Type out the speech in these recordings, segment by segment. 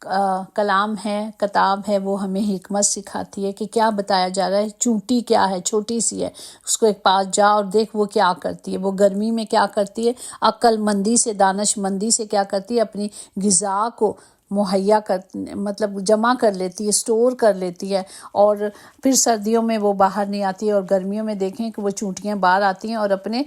کلام ہے، کتاب ہے، وہ ہمیں حکمت سکھاتی ہے کہ کیا بتایا جا رہا ہے۔ چونٹی کیا ہے، چھوٹی سی ہے، اس کو ایک پاس جا اور دیکھ وہ کیا کرتی ہے، وہ گرمی میں کیا کرتی ہے، عقل مندی سے، دانش مندی سے کیا کرتی ہے، اپنی غذا کو مہیا مطلب جمع کر لیتی ہے، اسٹور کر لیتی ہے، اور پھر سردیوں میں وہ باہر نہیں آتی ہے، اور گرمیوں میں دیکھیں کہ وہ چونٹیاں باہر آتی ہیں اور اپنے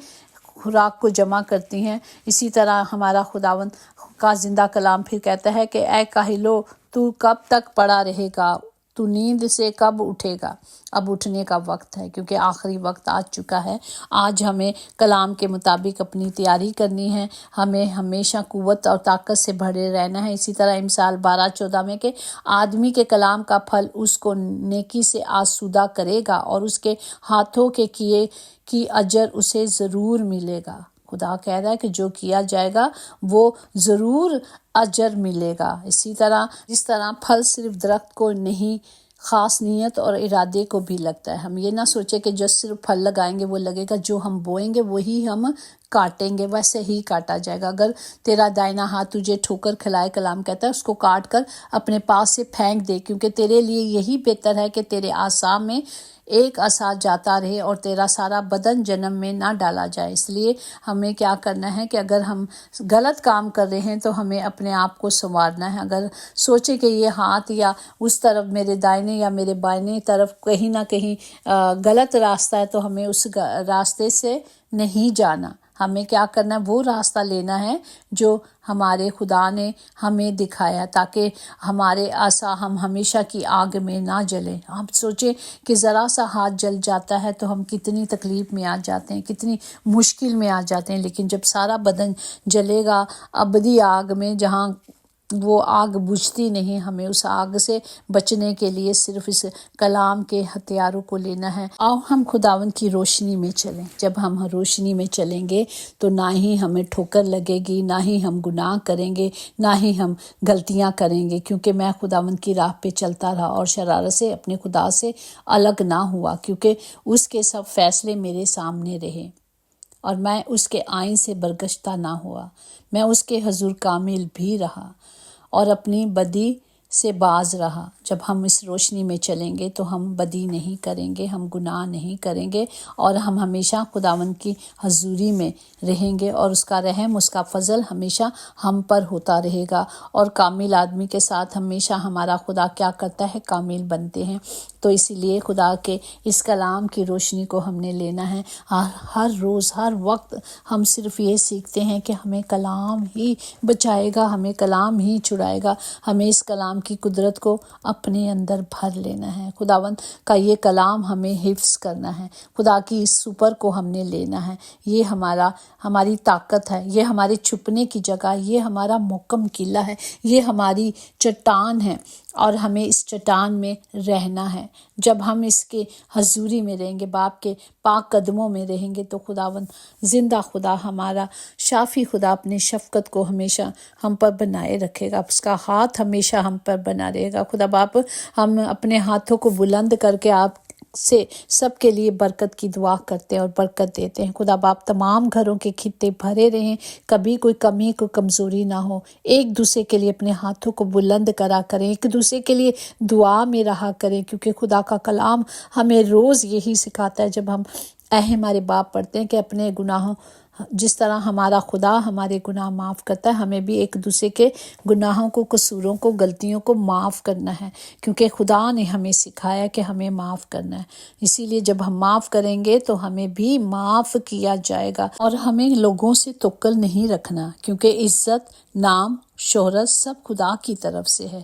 خوراک کو جمع کرتی ہیں۔ اسی طرح ہمارا خداوند کا زندہ کلام پھر کہتا ہے کہ اے کاہلو، تو کب تک پڑا رہے گا، تو نیند سے کب اٹھے گا۔ اب اٹھنے کا وقت ہے، کیونکہ آخری وقت آ چکا ہے۔ آج ہمیں کلام کے مطابق اپنی تیاری کرنی ہے، ہمیں ہمیشہ قوت اور طاقت سے بھرے رہنا ہے۔ اسی طرح امثال 12:14 میں کہ آدمی کے کلام کا پھل اس کو نیکی سے آسودہ کرے گا، اور اس کے ہاتھوں کے کیے کی اجر اسے ضرور ملے گا۔ خدا کہہ رہا ہے کہ جو کیا جائے گا وہ ضرور اجر ملے گا۔ اسی طرح جس طرح پھل صرف درخت کو نہیں، خاص نیت اور ارادے کو بھی لگتا ہے۔ ہم یہ نہ سوچیں کہ جو صرف پھل لگائیں گے وہ لگے گا، جو ہم بوئیں گے وہی ہم کاٹیں گے، ویسے ہی کاٹا جائے گا۔ اگر تیرا دائنا ہاتھ تجھے ٹھوکر کھلائے، کلام کہتا ہے، اس کو کاٹ کر اپنے پاس سے پھینک دے، کیونکہ تیرے لیے یہی بہتر ہے کہ تیرے اعصاب میں ایک عصا جاتا رہے اور تیرا سارا بدن جنم میں نہ ڈالا جائے۔ اس لیے ہمیں کیا کرنا ہے کہ اگر ہم غلط کام کر رہے ہیں تو ہمیں اپنے آپ کو سنوارنا ہے۔ اگر سوچے کہ یہ ہاتھ یا اس طرف میرے دائنے یا میرے بائیں طرف کہیں نہ کہیں غلط راستہ ہے، تو ہمیں اس راستے سے نہیں جانا۔ ہمیں کیا کرنا ہے، وہ راستہ لینا ہے جو ہمارے خدا نے ہمیں دکھایا، تاکہ ہمارے عصا ہم ہمیشہ کی آگ میں نہ جلیں۔ ہم سوچیں کہ ذرا سا ہاتھ جل جاتا ہے تو ہم کتنی تکلیف میں آ جاتے ہیں، کتنی مشکل میں آ جاتے ہیں، لیکن جب سارا بدن جلے گا ابدی آگ میں، جہاں وہ آگ بجھتی نہیں، ہمیں اس آگ سے بچنے کے لیے صرف اس کلام کے ہتھیاروں کو لینا ہے۔ آؤ ہم خداوند کی روشنی میں چلیں۔ جب ہم روشنی میں چلیں گے تو نہ ہی ہمیں ٹھوکر لگے گی، نہ ہی ہم گناہ کریں گے، نہ ہی ہم غلطیاں کریں گے، کیونکہ میں خداوند کی راہ پہ چلتا رہا اور شرارت سے اپنے خدا سے الگ نہ ہوا، کیونکہ اس کے سب فیصلے میرے سامنے رہے اور میں اس کے آئین سے برگشتہ نہ ہوا۔ میں اس کے حضور کامل بھی رہا اور اپنی بدی سے باز رہا۔ جب ہم اس روشنی میں چلیں گے تو ہم بدی نہیں کریں گے، ہم گناہ نہیں کریں گے، اور ہم ہمیشہ خداوند کی حضوری میں رہیں گے، اور اس کا رحم، اس کا فضل ہمیشہ ہم پر ہوتا رہے گا۔ اور کامل آدمی کے ساتھ ہمیشہ ہمارا خدا کیا کرتا ہے، کامل بنتے ہیں۔ تو اسی لیے خدا کے اس کلام کی روشنی کو ہم نے لینا ہے۔ ہر روز، ہر وقت ہم صرف یہ سیکھتے ہیں کہ ہمیں کلام ہی بچائے گا، ہمیں کلام ہی چھڑائے گا۔ ہمیں اس کلام کی قدرت کو اپنے اندر بھر لینا ہے۔ خداوند کا یہ کلام ہمیں حفظ کرنا ہے، خدا کی اس سپر کو ہم نے لینا ہے۔ یہ ہماری طاقت ہے، یہ ہمارے چھپنے کی جگہ، یہ ہمارا محکم قلعہ ہے، یہ ہماری چٹان ہے، اور ہمیں اس چٹان میں رہنا ہے۔ جب ہم اس کے حضوری میں رہیں گے، باپ کے پاک قدموں میں رہیں گے، تو خداوند زندہ خدا، ہمارا شافی خدا اپنے شفقت کو ہمیشہ ہم پر بنائے رکھے گا، اس کا ہاتھ ہمیشہ ہم پر بنا رہے گا۔ خدا باپ، ہم اپنے ہاتھوں کو بلند کر کے آپ سے سب کے لیے برکت کی دعا کرتے ہیں اور برکت دیتے ہیں۔ خدا باپ، تمام گھروں کے خطے بھرے رہیں، کبھی کوئی کمی، کوئی کمزوری نہ ہو۔ ایک دوسرے کے لیے اپنے ہاتھوں کو بلند کرا کریں، ایک دوسرے کے لیے دعا میں رہا کریں، کیونکہ خدا کا کلام ہمیں روز یہی سکھاتا ہے جب ہم اے ہمارے باپ پڑھتے ہیں کہ اپنے گناہوں، جس طرح ہمارا خدا ہمارے گناہ معاف کرتا ہے، ہمیں بھی ایک دوسرے کے گناہوں کو، قصوروں کو، غلطیوں کو معاف کرنا ہے، کیونکہ خدا نے ہمیں سکھایا کہ ہمیں معاف کرنا ہے۔ اسی لیے جب ہم معاف کریں گے تو ہمیں بھی معاف کیا جائے گا، اور ہمیں لوگوں سے توکل نہیں رکھنا، کیونکہ عزت، نام، شہرت سب خدا کی طرف سے ہے۔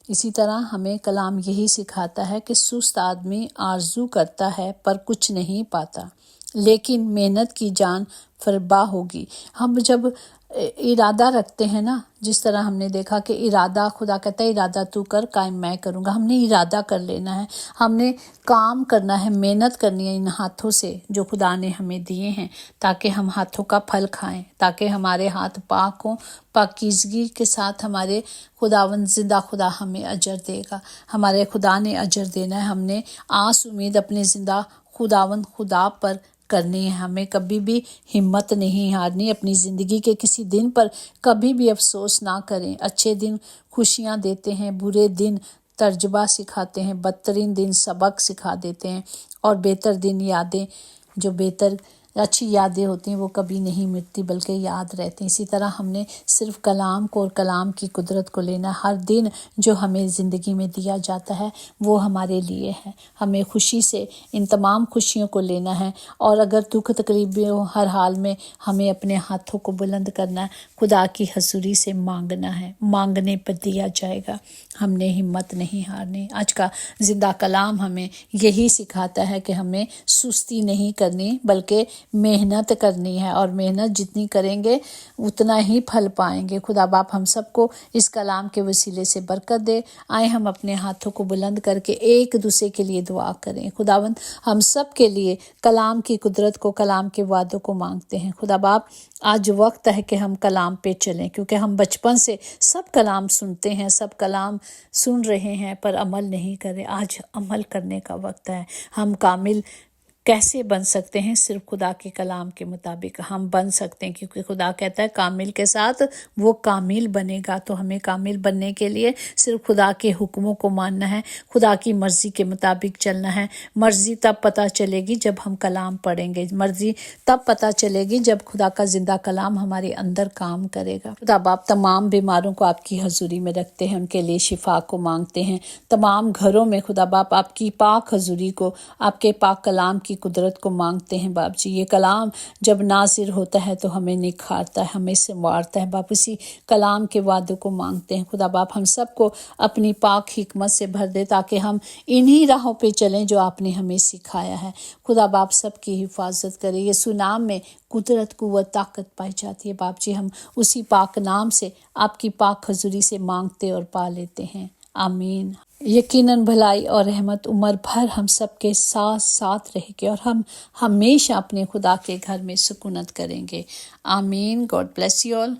اسی طرح ہمیں کلام یہی سکھاتا ہے کہ سست آدمی آرزو کرتا ہے پر کچھ نہیں پاتا، لیکن محنت کی جان فربا ہوگی۔ ہم جب ارادہ رکھتے ہیں نا، جس طرح ہم نے دیکھا کہ ارادہ، خدا کہتا ہے ارادہ تو کر، قائم میں کروں گا۔ ہم نے ارادہ کر لینا ہے، ہم نے کام کرنا ہے، محنت کرنی ہے ان ہاتھوں سے جو خدا نے ہمیں دیے ہیں، تاکہ ہم ہاتھوں کا پھل کھائیں، تاکہ ہمارے ہاتھ پاک ہوں۔ پاکیزگی کے ساتھ ہمارے خداوند زندہ خدا ہمیں اجر دے گا، ہمارے خدا نے اجر دینا ہے۔ ہم نے آس امید اپنے زندہ خداوند خدا پر کرنی ہے. ہمیں کبھی بھی ہمت نہیں ہارنی. اپنی زندگی کے کسی دن پر کبھی بھی افسوس نہ کریں. اچھے دن خوشیاں دیتے ہیں، برے دن تجربہ سکھاتے ہیں، بدترین دن سبق سکھا دیتے ہیں، اور بہتر دن یادیں جو بہتر اچھی یادیں ہوتی ہیں وہ کبھی نہیں مٹتی بلکہ یاد رہتی ہیں. اسی طرح ہم نے صرف کلام کو اور کلام کی قدرت کو لینا. ہر دن جو ہمیں زندگی میں دیا جاتا ہے وہ ہمارے لیے ہے. ہمیں خوشی سے ان تمام خوشیوں کو لینا ہے، اور اگر دکھ تکلیف بھی ہو ہر حال میں ہمیں اپنے ہاتھوں کو بلند کرنا ہے، خدا کی حضوری سے مانگنا ہے. مانگنے پر دیا جائے گا. ہم نے ہمت نہیں ہارنی. آج کا زندہ کلام ہمیں یہی سکھاتا ہے کہ ہمیں سستی نہیں کرنی بلکہ محنت کرنی ہے، اور محنت جتنی کریں گے اتنا ہی پھل پائیں گے. خدا باپ ہم سب کو اس کلام کے وسیلے سے برکت دے. آئے ہم اپنے ہاتھوں کو بلند کر کے ایک دوسرے کے لیے دعا کریں. خداوند ہم سب کے لیے کلام کی قدرت کو، کلام کے وعدوں کو مانگتے ہیں. خدا باپ آج وقت ہے کہ ہم کلام پہ چلیں، کیونکہ ہم بچپن سے سب کلام سنتے ہیں، سب کلام سن رہے ہیں پر عمل نہیں کر رہے. آج عمل کرنے کا وقت ہے. ہم کامل کیسے بن سکتے ہیں؟ صرف خدا کے کلام کے مطابق ہم بن سکتے ہیں، کیونکہ خدا کہتا ہے کامل کے ساتھ وہ کامل بنے گا. تو ہمیں کامل بننے کے لیے صرف خدا کے حکموں کو ماننا ہے، خدا کی مرضی کے مطابق چلنا ہے. مرضی تب پتہ چلے گی جب ہم کلام پڑھیں گے. مرضی تب پتہ چلے گی جب خدا کا زندہ کلام ہمارے اندر کام کرے گا. خدا باپ تمام بیماروں کو آپ کی حضوری میں رکھتے ہیں، ان کے لیے شفا کو مانگتے ہیں. تمام گھروں میں خدا باپ آپ کی پاک حضوری کو، آپ کے پاک کلام کی قدرت کو مانگتے ہیں. باپ جی یہ کلام جب نازل ہوتا ہے تو ہمیں نکھارتا ہے، ہمیں سنوارتا ہے. باپ اسی کلام کے وعدوں کو مانگتے ہیں. خدا باپ ہم سب کو اپنی پاک حکمت سے بھر دے تاکہ ہم انہی راہوں پہ چلیں جو آپ نے ہمیں سکھایا ہے. خدا باپ سب کی حفاظت کرے. یسوع نام میں قدرت، قوت، طاقت پائی جاتی ہے. باپ جی ہم اسی پاک نام سے آپ کی پاک حضوری سے مانگتے اور پا لیتے ہیں. آمین. یقیناً بھلائی اور رحمت عمر بھر ہم سب کے ساتھ ساتھ رہے گی، اور ہم ہمیشہ اپنے خدا کے گھر میں سکونت کریں گے. آمین. God bless you all.